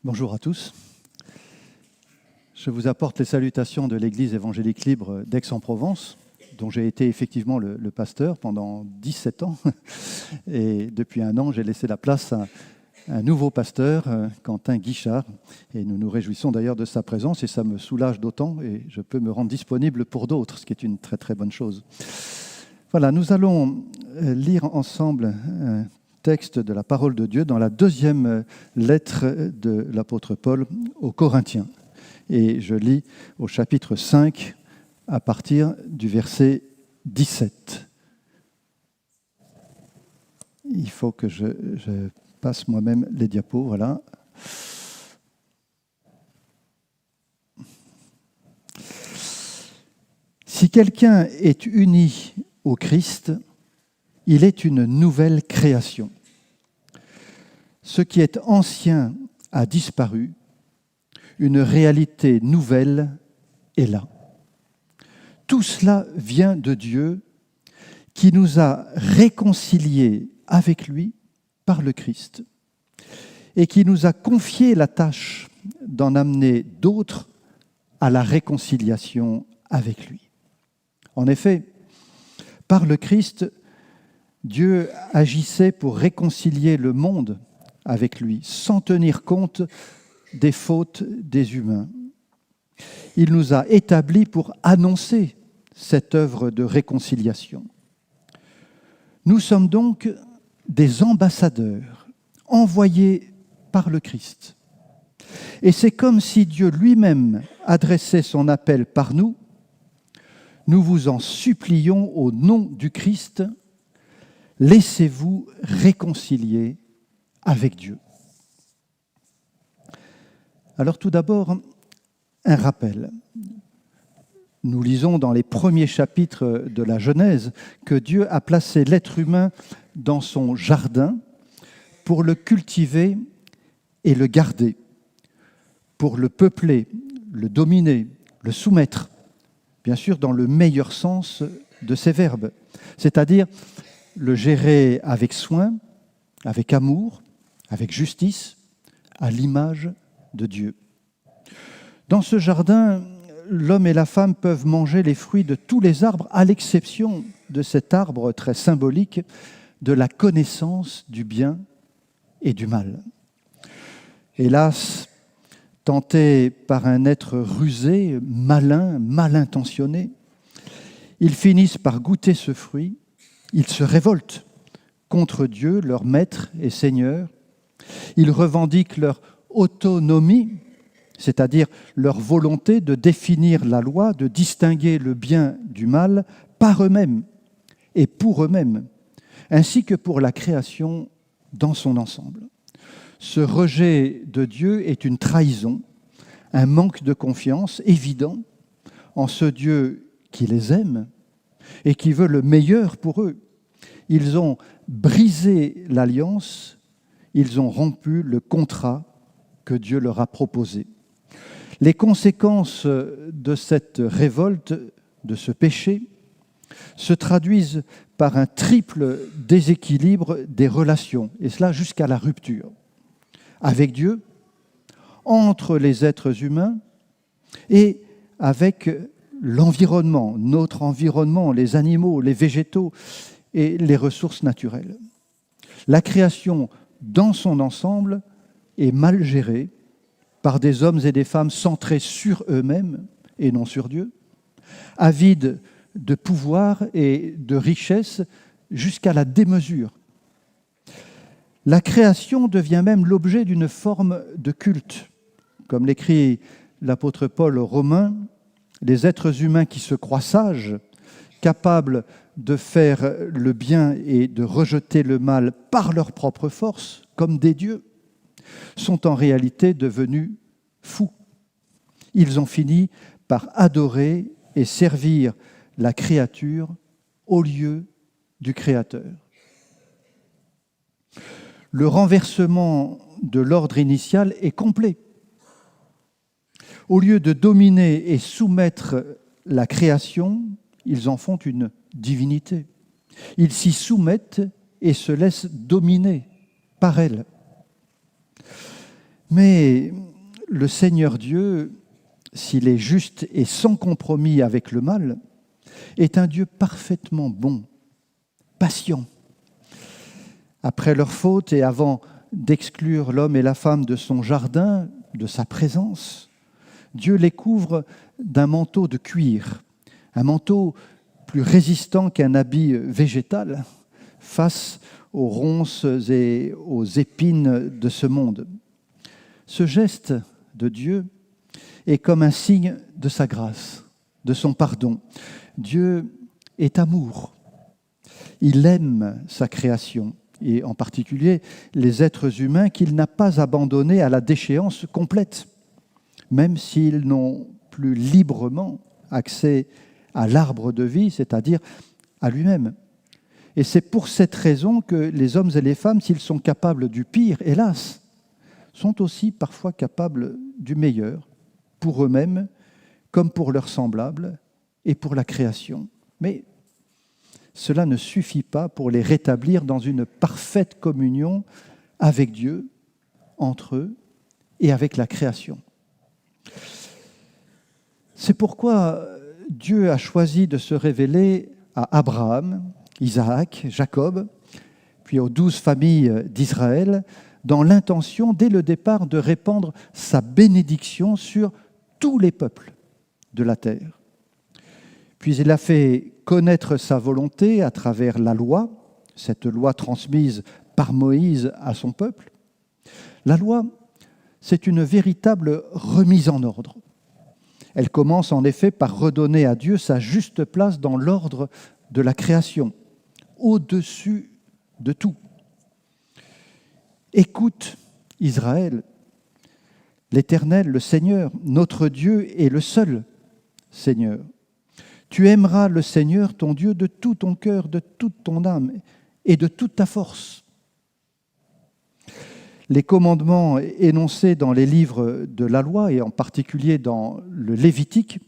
Bonjour à tous. Je vous apporte les salutations de l'Église évangélique libre d'Aix-en-Provence, dont j'ai été effectivement le pasteur pendant 17 ans. Et depuis un an, j'ai laissé la place à un nouveau pasteur, Quentin Guichard. Et nous nous réjouissons d'ailleurs de sa présence et ça me soulage d'autant et je peux me rendre disponible pour d'autres, ce qui est une très très bonne chose. Voilà, nous allons lire ensemble un texte de la parole de Dieu dans la deuxième lettre de l'apôtre Paul aux Corinthiens. Et je lis au chapitre 5 à partir du verset 17. Il faut que je passe moi-même les diapos, voilà. Si quelqu'un est uni au Christ, il est une nouvelle création. Ce qui est ancien a disparu, une réalité nouvelle est là. Tout cela vient de Dieu qui nous a réconciliés avec lui par le Christ et qui nous a confié la tâche d'en amener d'autres à la réconciliation avec lui. En effet, par le Christ, Dieu agissait pour réconcilier le monde avec lui, sans tenir compte des fautes des humains. Il nous a établis pour annoncer cette œuvre de réconciliation. Nous sommes donc des ambassadeurs envoyés par le Christ. Et c'est comme si Dieu lui-même adressait son appel par nous. Nous vous en supplions au nom du Christ, laissez-vous réconcilier avec Dieu. Alors tout d'abord, un rappel. Nous lisons dans les premiers chapitres de la Genèse que Dieu a placé l'être humain dans son jardin pour le cultiver et le garder, pour le peupler, le dominer, le soumettre, bien sûr dans le meilleur sens de ces verbes, c'est-à-dire le gérer avec soin, avec amour, avec justice, à l'image de Dieu. Dans ce jardin, l'homme et la femme peuvent manger les fruits de tous les arbres, à l'exception de cet arbre très symbolique de la connaissance du bien et du mal. Hélas, tentés par un être rusé, malin, mal intentionné, ils finissent par goûter ce fruit, ils se révoltent contre Dieu, leur maître et Seigneur, ils revendiquent leur autonomie, c'est-à-dire leur volonté de définir la loi, de distinguer le bien du mal par eux-mêmes et pour eux-mêmes, ainsi que pour la création dans son ensemble. Ce rejet de Dieu est une trahison, un manque de confiance évident en ce Dieu qui les aime et qui veut le meilleur pour eux. Ils ont brisé l'alliance, ils ont rompu le contrat que Dieu leur a proposé. Les conséquences de cette révolte, de ce péché, se traduisent par un triple déséquilibre des relations, et cela jusqu'à la rupture, avec Dieu, entre les êtres humains et avec l'environnement, notre environnement, les animaux, les végétaux et les ressources naturelles. La création dans son ensemble est mal gérée par des hommes et des femmes centrés sur eux-mêmes et non sur Dieu, avides de pouvoir et de richesse jusqu'à la démesure. La création devient même l'objet d'une forme de culte. Comme l'écrit l'apôtre Paul aux Romains, les êtres humains qui se croient sages, capables de faire le bien et de rejeter le mal par leur propre force, comme des dieux, sont en réalité devenus fous. Ils ont fini par adorer et servir la créature au lieu du Créateur. Le renversement de l'ordre initial est complet. Au lieu de dominer et soumettre la création, ils en font une divinité. Ils s'y soumettent et se laissent dominer par elle. Mais le Seigneur Dieu, s'il est juste et sans compromis avec le mal, est un Dieu parfaitement bon, patient. Après leur faute et avant d'exclure l'homme et la femme de son jardin, de sa présence, Dieu les couvre d'un manteau de cuir, un manteau plus résistant qu'un habit végétal face aux ronces et aux épines de ce monde. Ce geste de Dieu est comme un signe de sa grâce, de son pardon. Dieu est amour. Il aime sa création, et en particulier les êtres humains qu'il n'a pas abandonnés à la déchéance complète, même s'ils n'ont plus librement accès à l'arbre de vie, c'est-à-dire à lui-même. Et c'est pour cette raison que les hommes et les femmes, s'ils sont capables du pire, hélas, sont aussi parfois capables du meilleur, pour eux-mêmes, comme pour leurs semblables et pour la création. Mais cela ne suffit pas pour les rétablir dans une parfaite communion avec Dieu, entre eux et avec la création. C'est pourquoi Dieu a choisi de se révéler à Abraham, Isaac, Jacob, puis aux 12 familles d'Israël, dans l'intention, dès le départ, de répandre sa bénédiction sur tous les peuples de la terre. Puis il a fait connaître sa volonté à travers la loi, cette loi transmise par Moïse à son peuple. La loi, c'est une véritable remise en ordre. Elle commence en effet par redonner à Dieu sa juste place dans l'ordre de la création, au-dessus de tout. Écoute, Israël, l'Éternel, le Seigneur, notre Dieu est le seul Seigneur. Tu aimeras le Seigneur, ton Dieu, de tout ton cœur, de toute ton âme et de toute ta force. Les commandements énoncés dans les livres de la loi, et en particulier dans le Lévitique.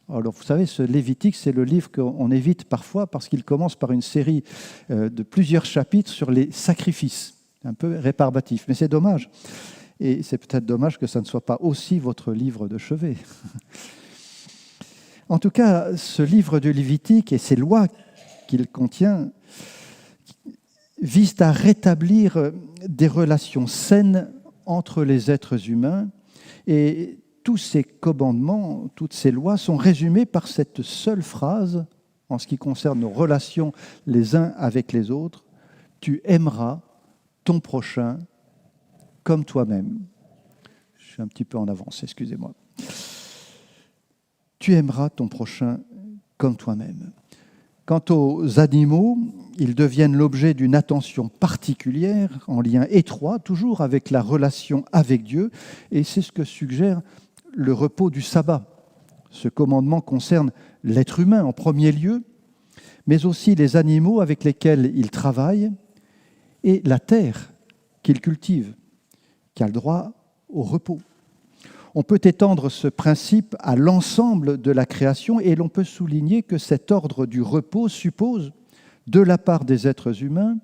Alors vous savez, ce Lévitique, c'est le livre qu'on évite parfois parce qu'il commence par une série de plusieurs chapitres sur les sacrifices, un peu rébarbatif. Mais c'est dommage. Et c'est peut-être dommage que ça ne soit pas aussi votre livre de chevet. En tout cas, ce livre du Lévitique et ces lois qu'il contient visent à rétablir des relations saines entre les êtres humains. Et tous ces commandements, toutes ces lois sont résumées par cette seule phrase en ce qui concerne nos relations les uns avec les autres. Tu aimeras ton prochain comme toi-même. Je suis un petit peu en avance, excusez-moi. Tu aimeras ton prochain comme toi-même. Quant aux animaux, ils deviennent l'objet d'une attention particulière, en lien étroit, toujours avec la relation avec Dieu, et c'est ce que suggère le repos du sabbat. Ce commandement concerne l'être humain en premier lieu, mais aussi les animaux avec lesquels il travaille, et la terre qu'il cultive, qui a le droit au repos. On peut étendre ce principe à l'ensemble de la création et l'on peut souligner que cet ordre du repos suppose, de la part des êtres humains,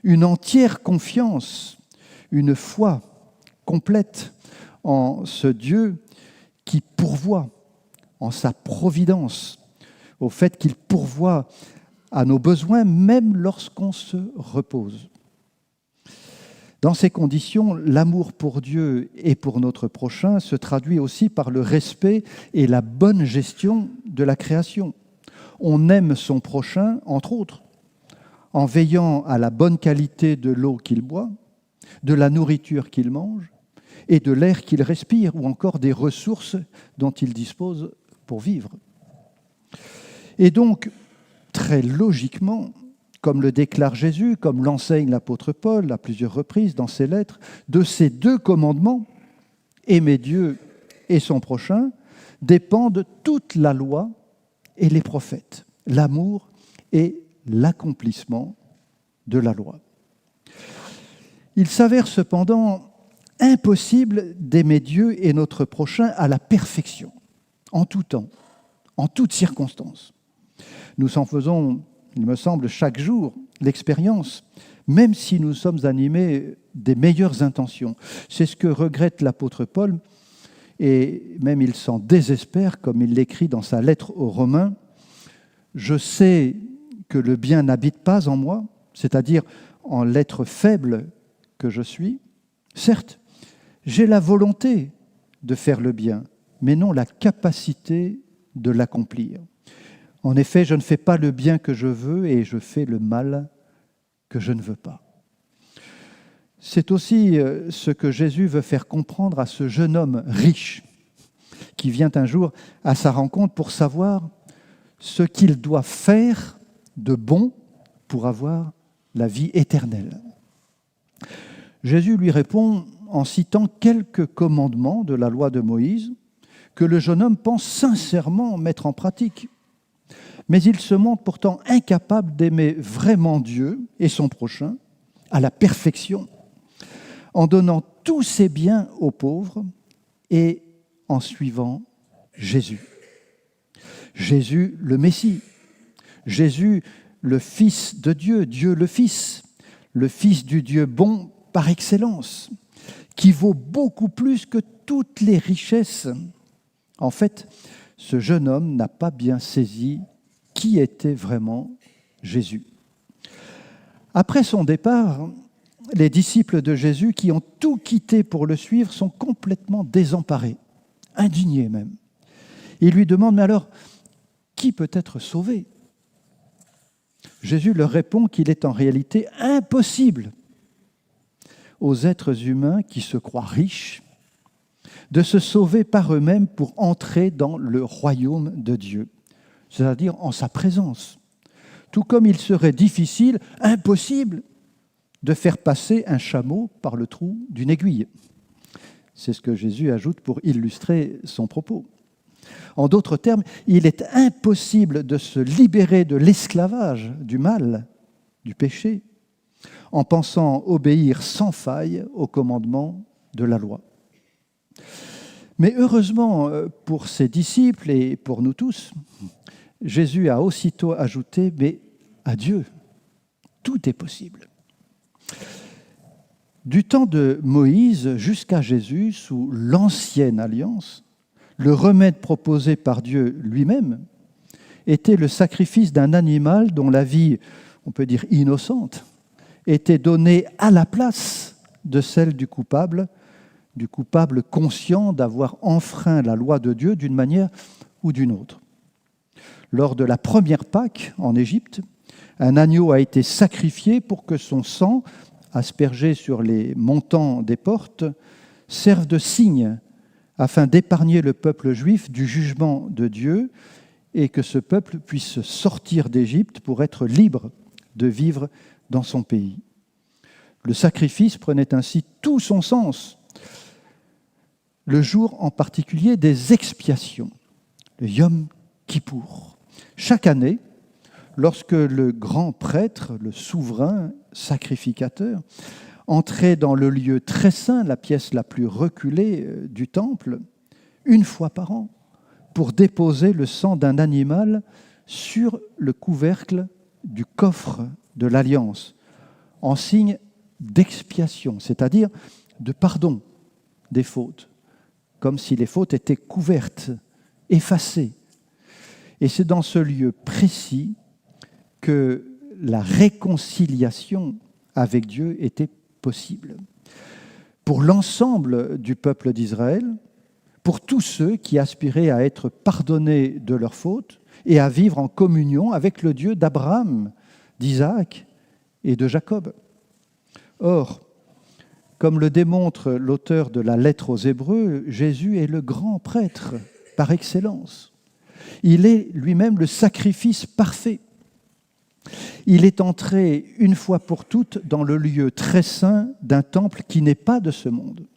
une entière confiance, une foi complète en ce Dieu qui pourvoit, en sa providence, au fait qu'il pourvoit à nos besoins même lorsqu'on se repose. Dans ces conditions, l'amour pour Dieu et pour notre prochain se traduit aussi par le respect et la bonne gestion de la création. On aime son prochain, entre autres, en veillant à la bonne qualité de l'eau qu'il boit, de la nourriture qu'il mange et de l'air qu'il respire, ou encore des ressources dont il dispose pour vivre. Et donc, très logiquement, comme le déclare Jésus, comme l'enseigne l'apôtre Paul à plusieurs reprises dans ses lettres, de ces deux commandements, aimer Dieu et son prochain, dépendent toute la loi et les prophètes, l'amour et l'accomplissement de la loi. Il s'avère cependant impossible d'aimer Dieu et notre prochain à la perfection, en tout temps, en toutes circonstances. Nous en faisons, il me semble, chaque jour l'expérience, même si nous sommes animés des meilleures intentions. C'est ce que regrette l'apôtre Paul, et même il s'en désespère, comme il l'écrit dans sa lettre aux Romains. « Je sais que le bien n'habite pas en moi, c'est-à-dire en l'être faible que je suis. Certes, j'ai la volonté de faire le bien, mais non la capacité de l'accomplir. En effet, je ne fais pas le bien que je veux et je fais le mal que je ne veux pas. » C'est aussi ce que Jésus veut faire comprendre à ce jeune homme riche qui vient un jour à sa rencontre pour savoir ce qu'il doit faire de bon pour avoir la vie éternelle. Jésus lui répond en citant quelques commandements de la loi de Moïse que le jeune homme pense sincèrement mettre en pratique. Mais il se montre pourtant incapable d'aimer vraiment Dieu et son prochain à la perfection, en donnant tous ses biens aux pauvres et en suivant Jésus. Jésus le Messie, Jésus le Fils de Dieu, Dieu le Fils du Dieu bon par excellence, qui vaut beaucoup plus que toutes les richesses. En fait, ce jeune homme n'a pas bien saisi qui était vraiment Jésus. Après son départ, les disciples de Jésus, qui ont tout quitté pour le suivre, sont complètement désemparés, indignés même. Ils lui demandent, mais alors, qui peut être sauvé ? Jésus leur répond qu'il est en réalité impossible aux êtres humains qui se croient riches de se sauver par eux-mêmes pour entrer dans le royaume de Dieu, c'est-à-dire en sa présence. Tout comme il serait difficile, impossible, de faire passer un chameau par le trou d'une aiguille. C'est ce que Jésus ajoute pour illustrer son propos. En d'autres termes, il est impossible de se libérer de l'esclavage, du mal, du péché, en pensant obéir sans faille aux commandements de la loi. Mais heureusement pour ses disciples et pour nous tous, Jésus a aussitôt ajouté, mais à Dieu, tout est possible. Du temps de Moïse jusqu'à Jésus, sous l'ancienne alliance, le remède proposé par Dieu lui-même était le sacrifice d'un animal dont la vie, on peut dire innocente, était donnée à la place de celle du coupable conscient d'avoir enfreint la loi de Dieu d'une manière ou d'une autre. Lors de la première Pâque en Égypte, un agneau a été sacrifié pour que son sang, aspergé sur les montants des portes, serve de signe afin d'épargner le peuple juif du jugement de Dieu et que ce peuple puisse sortir d'Égypte pour être libre de vivre dans son pays. Le sacrifice prenait ainsi tout son sens. Le jour en particulier des expiations, le Yom Kippour. Chaque année, lorsque le grand prêtre, le souverain sacrificateur, entrait dans le lieu très saint, la pièce la plus reculée du temple, une fois par an, pour déposer le sang d'un animal sur le couvercle du coffre de l'Alliance, en signe d'expiation, c'est-à-dire de pardon des fautes, comme si les fautes étaient couvertes, effacées. Et c'est dans ce lieu précis que la réconciliation avec Dieu était possible. Pour l'ensemble du peuple d'Israël, pour tous ceux qui aspiraient à être pardonnés de leurs fautes et à vivre en communion avec le Dieu d'Abraham, d'Isaac et de Jacob. Or, comme le démontre l'auteur de la lettre aux Hébreux, Jésus est le grand prêtre par excellence. Il est lui-même le sacrifice parfait. Il est entré une fois pour toutes dans le lieu très saint d'un temple qui n'est pas de ce monde.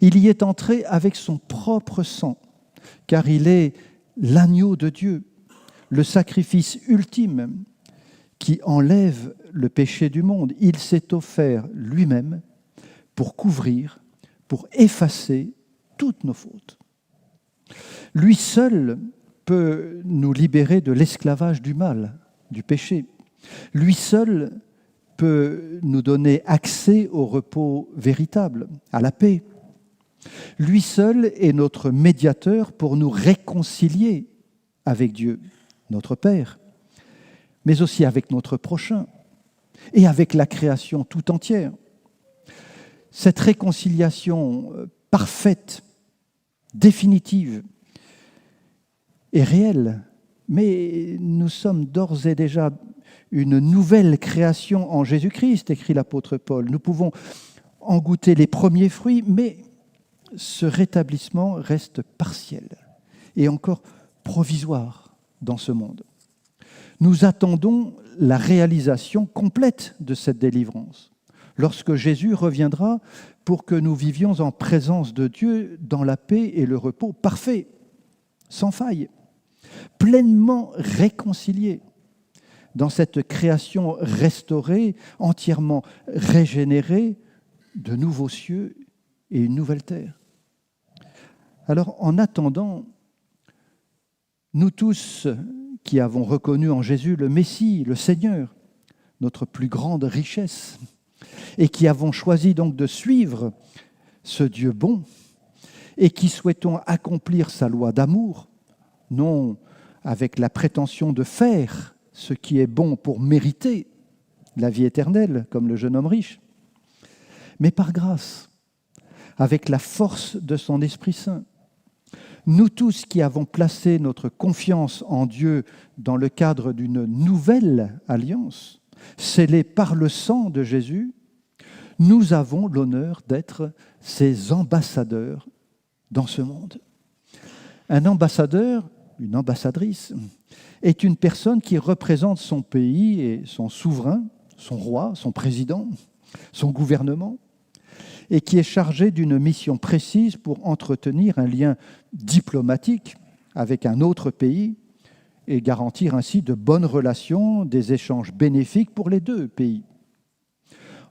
Il y est entré avec son propre sang, car il est l'agneau de Dieu, le sacrifice ultime qui enlève le péché du monde. Il s'est offert lui-même pour couvrir, pour effacer toutes nos fautes. Lui seul peut nous libérer de l'esclavage du mal, du péché. Lui seul peut nous donner accès au repos véritable, à la paix. Lui seul est notre médiateur pour nous réconcilier avec Dieu, notre Père, mais aussi avec notre prochain et avec la création tout entière. Cette réconciliation parfaite, définitive, est réelle, mais nous sommes d'ores et déjà une nouvelle création en Jésus-Christ, écrit l'apôtre Paul. Nous pouvons en goûter les premiers fruits, mais ce rétablissement reste partiel et encore provisoire dans ce monde. Nous attendons la réalisation complète de cette délivrance, lorsque Jésus reviendra pour que nous vivions en présence de Dieu dans la paix et le repos parfait, sans faille, pleinement réconciliés dans cette création restaurée, entièrement régénérée, de nouveaux cieux et une nouvelle terre. Alors, en attendant, nous tous qui avons reconnu en Jésus le Messie, le Seigneur, notre plus grande richesse, et qui avons choisi donc de suivre ce Dieu bon, et qui souhaitons accomplir sa loi d'amour, non avec la prétention de faire ce qui est bon pour mériter la vie éternelle, comme le jeune homme riche, mais par grâce, avec la force de son Esprit Saint. Nous tous qui avons placé notre confiance en Dieu dans le cadre d'une nouvelle alliance, scellée par le sang de Jésus, nous avons l'honneur d'être ses ambassadeurs dans ce monde. Un ambassadeur, une ambassadrice, est une personne qui représente son pays et son souverain, son roi, son président, son gouvernement, et qui est chargé d'une mission précise pour entretenir un lien diplomatique avec un autre pays et garantir ainsi de bonnes relations, des échanges bénéfiques pour les deux pays.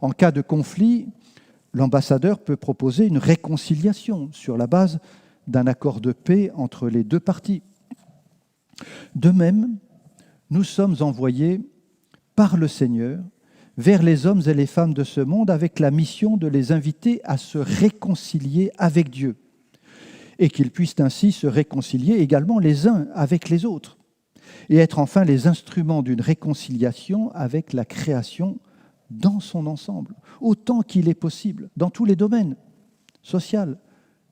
En cas de conflit, l'ambassadeur peut proposer une réconciliation sur la base d'un accord de paix entre les deux parties. De même, nous sommes envoyés par le Seigneur vers les hommes et les femmes de ce monde avec la mission de les inviter à se réconcilier avec Dieu et qu'ils puissent ainsi se réconcilier également les uns avec les autres et être enfin les instruments d'une réconciliation avec la création dans son ensemble, autant qu'il est possible, dans tous les domaines, social,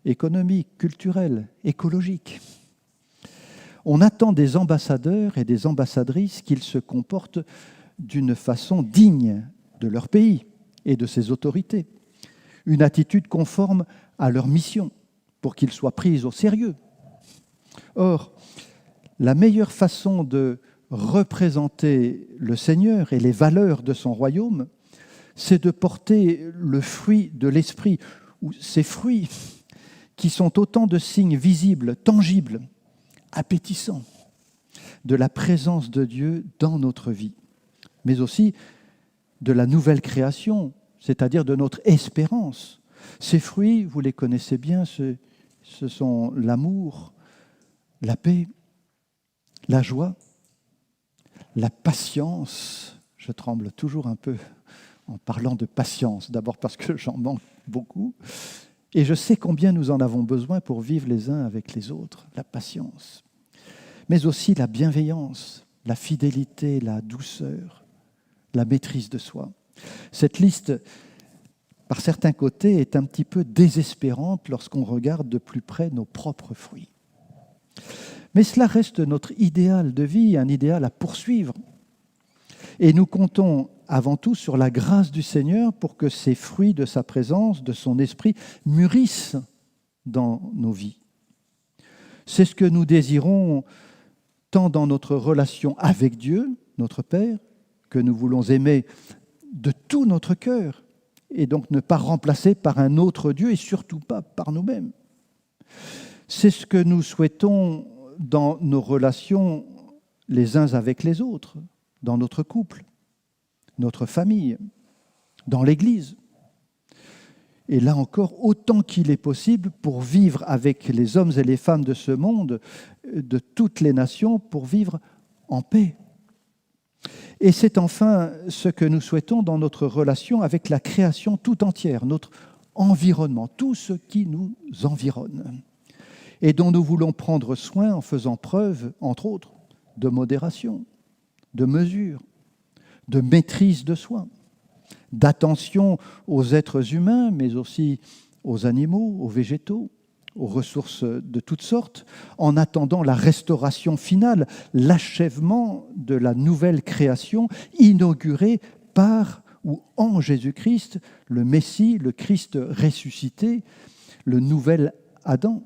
économique, culturel, écologique. On attend des ambassadeurs et des ambassadrices qu'ils se comportent d'une façon digne de leur pays et de ses autorités, une attitude conforme à leur mission pour qu'ils soient pris au sérieux. Or, la meilleure façon de représenter le Seigneur et les valeurs de son royaume, c'est de porter le fruit de l'esprit, ou ces fruits qui sont autant de signes visibles, tangibles, appétissants de la présence de Dieu dans notre vie, mais aussi de la nouvelle création, c'est-à-dire de notre espérance. Ces fruits, vous les connaissez bien, ce sont l'amour, la paix, la joie, la patience. Je tremble toujours un peu en parlant de patience, d'abord parce que j'en manque beaucoup, et je sais combien nous en avons besoin pour vivre les uns avec les autres, la patience, mais aussi la bienveillance, la fidélité, la douceur, la maîtrise de soi. Cette liste, par certains côtés, est un petit peu désespérante lorsqu'on regarde de plus près nos propres fruits. Mais cela reste notre idéal de vie, un idéal à poursuivre. Et nous comptons avant tout sur la grâce du Seigneur pour que ces fruits de sa présence, de son esprit, mûrissent dans nos vies. C'est ce que nous désirons tant dans notre relation avec Dieu, notre Père, que nous voulons aimer de tout notre cœur, et donc ne pas remplacer par un autre Dieu, et surtout pas par nous-mêmes. C'est ce que nous souhaitons dans nos relations les uns avec les autres, dans notre couple, notre famille, dans l'Église. Et là encore, autant qu'il est possible pour vivre avec les hommes et les femmes de ce monde, de toutes les nations, pour vivre en paix. Et c'est enfin ce que nous souhaitons dans notre relation avec la création tout entière, notre environnement, tout ce qui nous environne, et dont nous voulons prendre soin en faisant preuve, entre autres, de modération, de mesure, de maîtrise de soi, d'attention aux êtres humains, mais aussi aux animaux, aux végétaux, aux ressources de toutes sortes, en attendant la restauration finale, l'achèvement de la nouvelle création inaugurée par ou en Jésus-Christ, le Messie, le Christ ressuscité, le nouvel Adam.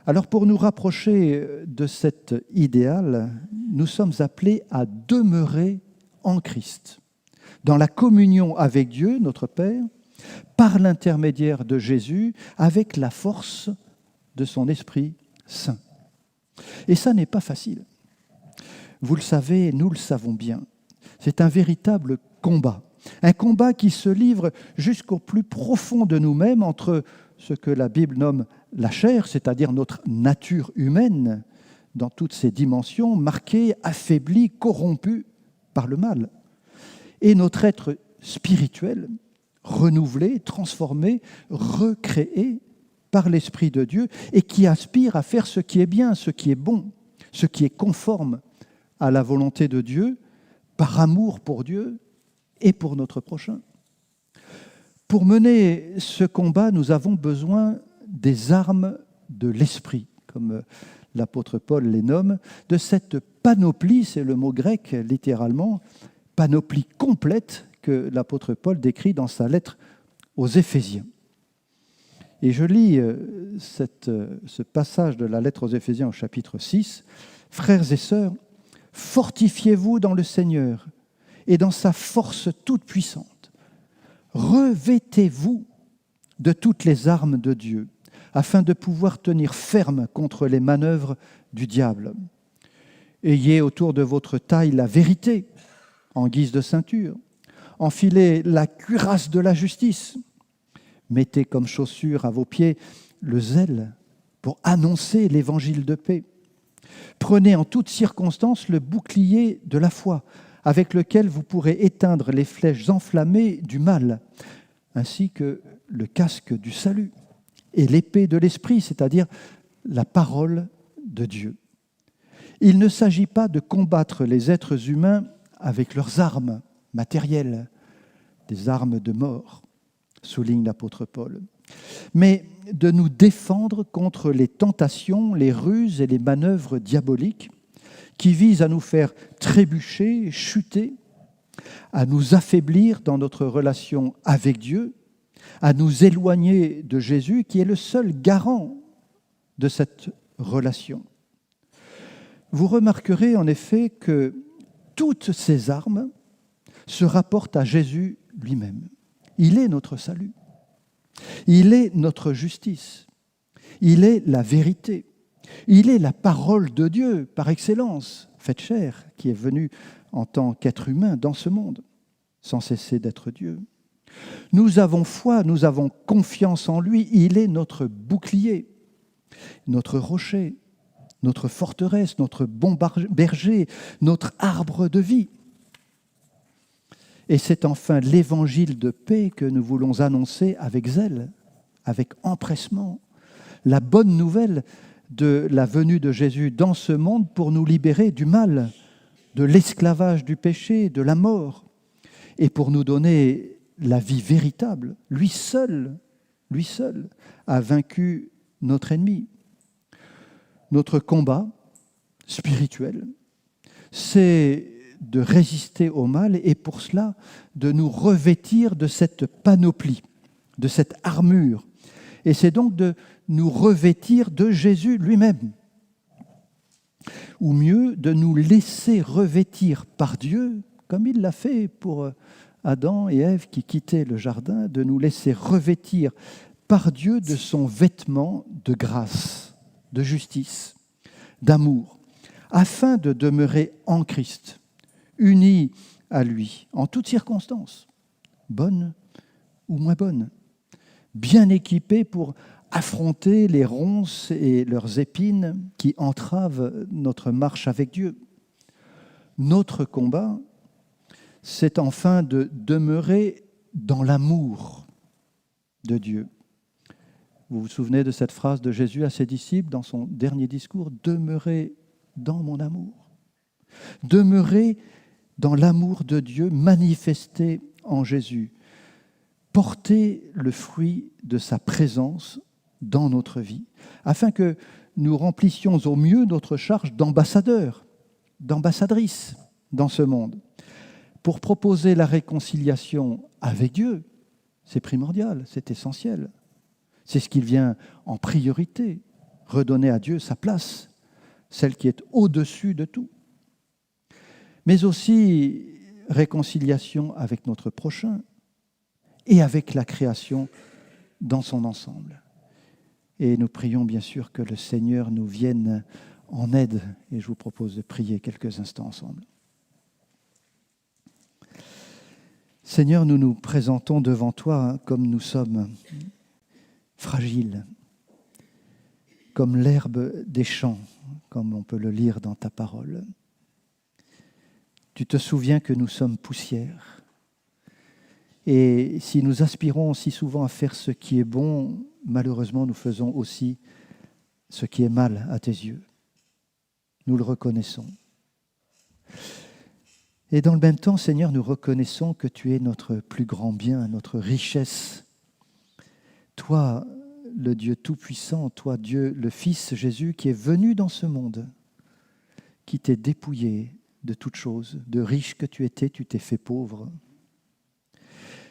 Alors pour nous rapprocher de cet idéal, nous sommes appelés à demeurer en Christ, dans la communion avec Dieu, notre Père, par l'intermédiaire de Jésus, avec la force de son Esprit Saint. Et ça n'est pas facile. Vous le savez, nous le savons bien. C'est un véritable combat. Un combat qui se livre jusqu'au plus profond de nous-mêmes entre ce que la Bible nomme la chair, c'est-à-dire notre nature humaine, dans toutes ses dimensions, marquée, affaiblie, corrompue par le mal, et notre être spirituel, renouvelé, transformé, recréé par l'Esprit de Dieu, et qui aspire à faire ce qui est bien, ce qui est bon, ce qui est conforme à la volonté de Dieu, par amour pour Dieu et pour notre prochain. Pour mener ce combat, nous avons besoin des armes de l'esprit, comme l'apôtre Paul les nomme, de cette panoplie, c'est le mot grec littéralement, panoplie complète que l'apôtre Paul décrit dans sa lettre aux Éphésiens. Et je lis ce passage de la lettre aux Éphésiens au chapitre 6. « Frères et sœurs, fortifiez-vous dans le Seigneur et dans sa force toute puissante. Revêtez-vous de toutes les armes de Dieu, afin de pouvoir tenir ferme contre les manœuvres du diable. Ayez autour de votre taille la vérité, en guise de ceinture. Enfilez la cuirasse de la justice. Mettez comme chaussure à vos pieds le zèle pour annoncer l'évangile de paix. Prenez en toutes circonstances le bouclier de la foi, avec lequel vous pourrez éteindre les flèches enflammées du mal, ainsi que le casque du salut et l'épée de l'esprit, c'est-à-dire la parole de Dieu. Il ne s'agit pas de combattre les êtres humains avec leurs armes matérielles, des armes de mort, souligne l'apôtre Paul, mais de nous défendre contre les tentations, les ruses et les manœuvres diaboliques qui visent à nous faire trébucher, chuter, à nous affaiblir dans notre relation avec Dieu, à nous éloigner de Jésus, qui est le seul garant de cette relation. Vous remarquerez en effet que toutes ces armes se rapportent à Jésus lui-même. Il est notre salut. Il est notre justice. Il est la vérité. Il est la parole de Dieu par excellence, faite chair, qui est venue en tant qu'être humain dans ce monde, sans cesser d'être Dieu. Nous avons foi, nous avons confiance en lui. Il est notre bouclier, notre rocher, notre forteresse, notre bon berger, notre arbre de vie. Et c'est enfin l'évangile de paix que nous voulons annoncer avec zèle, avec empressement. La bonne nouvelle de la venue de Jésus dans ce monde pour nous libérer du mal, de l'esclavage du péché, de la mort, et pour nous donner la vie véritable. Lui seul a vaincu notre ennemi. Notre combat spirituel, c'est de résister au mal et pour cela de nous revêtir de cette panoplie, de cette armure. Et c'est donc de nous revêtir de Jésus lui-même. Ou mieux, de nous laisser revêtir par Dieu, comme il l'a fait pour Adam et Ève qui quittaient le jardin, de nous laisser revêtir par Dieu de son vêtement de grâce, de justice, d'amour, afin de demeurer en Christ, unis à lui, en toutes circonstances, bonnes ou moins bonnes, bien équipés pour affronter les ronces et leurs épines qui entravent notre marche avec Dieu. Notre combat, c'est enfin de demeurer dans l'amour de Dieu. Vous vous souvenez de cette phrase de Jésus à ses disciples dans son dernier discours? Demeurez dans mon amour. Demeurez dans l'amour de Dieu manifesté en Jésus. Portez le fruit de sa présence dans notre vie, afin que nous remplissions au mieux notre charge d'ambassadeurs, d'ambassadrices dans ce monde, pour proposer la réconciliation avec Dieu. C'est primordial, c'est essentiel. C'est ce qu'il vient en priorité, redonner à Dieu sa place, celle qui est au-dessus de tout. Mais aussi réconciliation avec notre prochain et avec la création dans son ensemble. Et nous prions bien sûr que le Seigneur nous vienne en aide, et je vous propose de prier quelques instants ensemble. Seigneur, nous nous présentons devant toi comme nous sommes fragiles, comme l'herbe des champs, comme on peut le lire dans ta parole. Tu te souviens que nous sommes poussière. Et si nous aspirons si souvent à faire ce qui est bon, malheureusement, nous faisons aussi ce qui est mal à tes yeux. Nous le reconnaissons. Et dans le même temps, Seigneur, nous reconnaissons que tu es notre plus grand bien, notre richesse. Toi, le Dieu Tout-Puissant, toi, Dieu, le Fils Jésus, qui est venu dans ce monde, qui t'est dépouillé de toute chose, de riche que tu étais, tu t'es fait pauvre.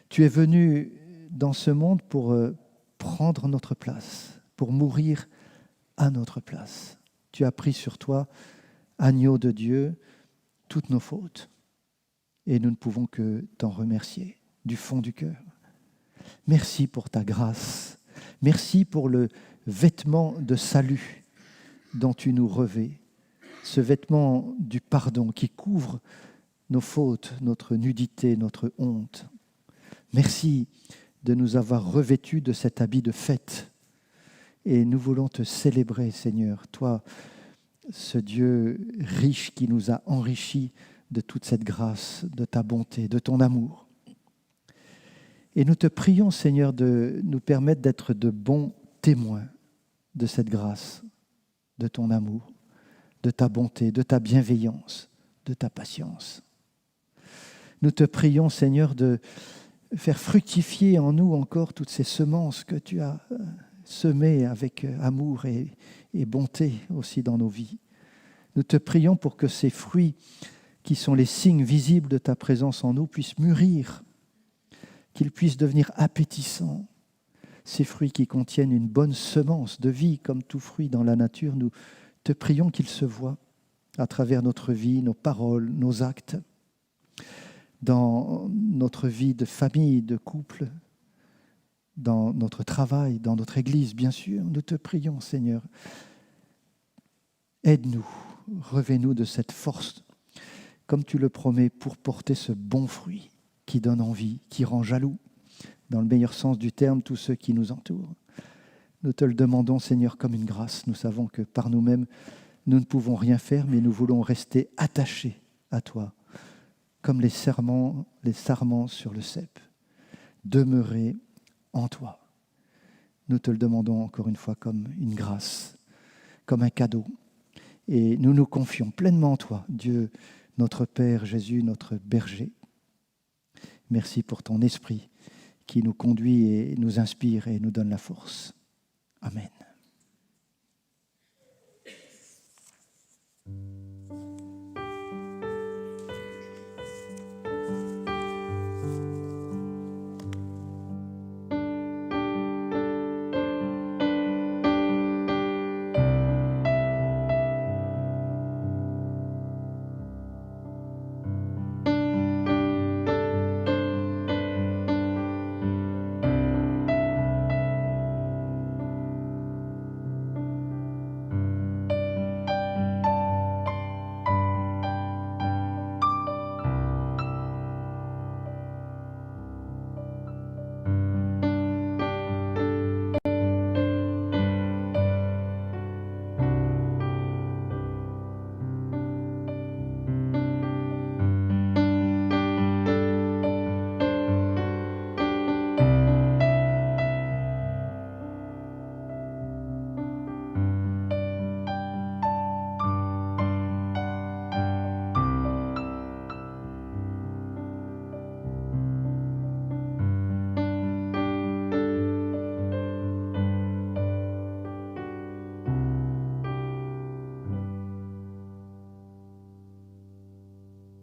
Tu es venu dans ce monde pour prendre notre place, pour mourir à notre place. Tu as pris sur toi, agneau de Dieu, toutes nos fautes. Et nous ne pouvons que t'en remercier du fond du cœur. Merci pour ta grâce. Merci pour le vêtement de salut dont tu nous revêts. Ce vêtement du pardon qui couvre nos fautes, notre nudité, notre honte. Merci de nous avoir revêtus de cet habit de fête. Et nous voulons te célébrer, Seigneur, toi, ce Dieu riche qui nous a enrichis de toute cette grâce, de ta bonté, de ton amour. Et nous te prions, Seigneur, de nous permettre d'être de bons témoins de cette grâce, de ton amour, de ta bonté, de ta bienveillance, de ta patience. Nous te prions, Seigneur, de faire fructifier en nous encore toutes ces semences que tu as semées avec amour et bonté aussi dans nos vies. Nous te prions pour que ces fruits qui sont les signes visibles de ta présence en nous puissent mûrir, qu'ils puissent devenir appétissants. Ces fruits qui contiennent une bonne semence de vie, comme tout fruit dans la nature, nous te prions qu'ils se voient à travers notre vie, nos paroles, nos actes, dans notre vie de famille, de couple, dans notre travail, dans notre Église, bien sûr. Nous te prions, Seigneur. Aide-nous, revêt-nous de cette force, comme tu le promets, pour porter ce bon fruit qui donne envie, qui rend jaloux, dans le meilleur sens du terme, tous ceux qui nous entourent. Nous te le demandons, Seigneur, comme une grâce. Nous savons que par nous-mêmes, nous ne pouvons rien faire, mais nous voulons rester attachés à toi, comme les sarments sur le cep. Demeurer en toi. Nous te le demandons encore une fois comme une grâce, comme un cadeau. Et nous nous confions pleinement en toi, Dieu, notre Père, Jésus, notre berger. Merci pour ton esprit qui nous conduit et nous inspire et nous donne la force. Amen.